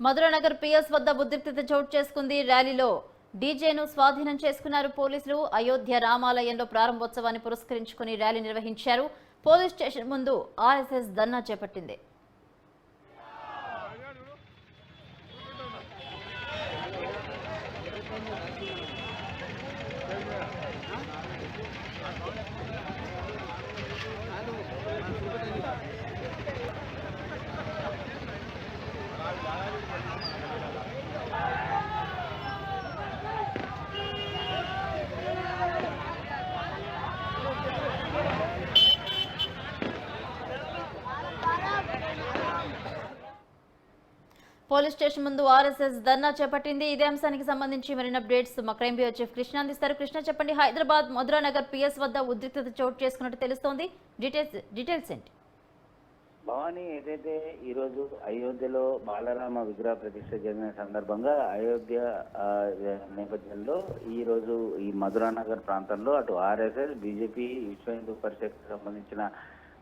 Madhuranagar PS వద్ద ఉద్రిక్తత చోటు చేసుకుంది. ర్యాలీలో డీజేను స్వాధీనం చేసుకున్నారు పోలీసులు. అయోధ్య రామాలయంలో ప్రారంభోత్సవాన్ని పురస్కరించుకుని ర్యాలీ నిర్వహించారు. పోలీస్ స్టేషన్ ముందు ఆర్ఎస్ఎస్ ధర్నా చేపట్టింది. పోలీస్ స్టేషన్ ముందు ఆర్ఎస్ఎస్ ధర్నా చేపట్టింది. ఇదే అంశానికి సంబంధించి మరిన్ని అప్డేట్స్ మా క్రైమ్ బ్యూరో చీఫ్ కృష్ణ అందిస్తారు. కృష్ణ, చెప్పండి. హైదరాబాద్ మధురానగర్ పిఎస్ వద్ద ఉద్రిక్తత చోటు చేసుకున్నట్టు తెలుస్తోంది. డీటెయిల్స్ ఏంటి? భవానీ, ఏదైతే ఈరోజు అయోధ్యలో బాలరామ విగ్రహ ప్రతిష్ఠ జరిగిన సందర్భంగా అయోధ్య నేపథ్యంలో ఈరోజు ఈ మధురానగర్ ప్రాంతంలో అటు ఆర్ఎస్ఎస్, బీజేపీ, విశ్వ హిందూ పరిషత్ సంబంధించిన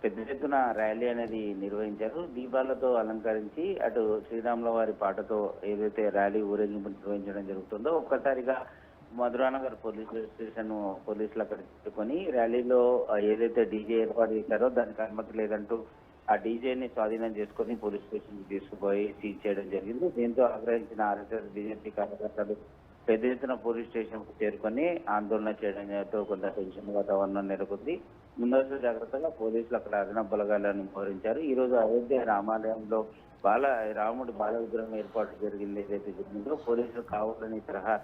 పెద్ద ఎత్తున ర్యాలీ అనేది నిర్వహించారు. దీపాలతో అలంకరించి అటు శ్రీరాముల వారి పాటతో ఏదైతే ర్యాలీ ఊరేగింపు నిర్వహించడం జరుగుతుందో ఒక్కసారిగా మధురానగర్ పోలీస్ స్టేషన్ పోలీసులు అక్కడ పెట్టుకొని ర్యాలీలో ఏదైతే డీజే ఏర్పాటు చేశారో దానికి అనుమతి లేదంటూ ఆ డీజేని స్వాధీనం చేసుకుని పోలీస్ స్టేషన్ కి తీసుకుపోయి సీజ్ చేయడం జరిగింది. దీంతో ఆగ్రహించిన ఆర్ఎస్ఎస్, బీజేపీ కార్యకర్తలు పెద్ద ఎత్తున పోలీస్ స్టేషన్ కు చేరుకొని ఆందోళన చేయడంతో కొంత టెన్షన్ వాతావరణం నెలకొంది. ముందస్తు జాగ్రత్తగా పోలీసులు అక్కడ అదనపు బలగాలను మోహరించారు. ఈ రోజు అయోధ్య రామాలయంలో రాముడి బాల విగ్రహం ఏర్పాటు జరిగింది. ఏదైతే జరిగిందో పోలీసులు కావాలని తరహా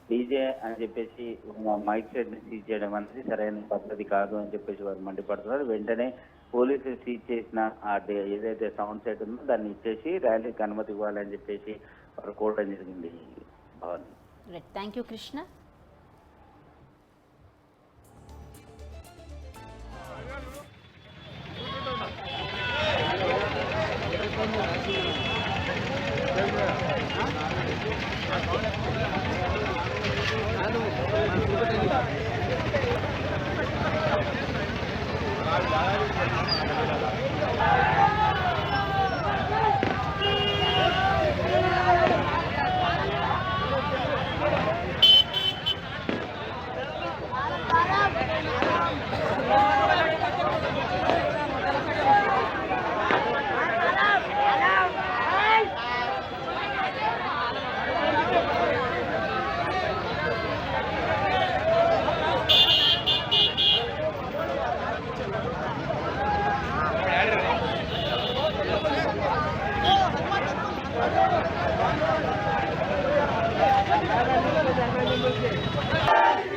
డీజే అని చెప్పేసి మైక్ సెట్ ని సీజ్ చేయడం అనేది సరైన పద్ధతి కాదు అని చెప్పేసి వారు మండిపడుతున్నారు. వెంటనే పోలీసులు సీజ్ చేసిన ఏదైతే సౌండ్ సెట్ ఉందో దాన్ని ఇచ్చేసి ర్యాలీకి అనుమతి ఇవ్వాలని చెప్పేసి వారు కోరడం జరిగింది. Thank you Krishna. Thank you.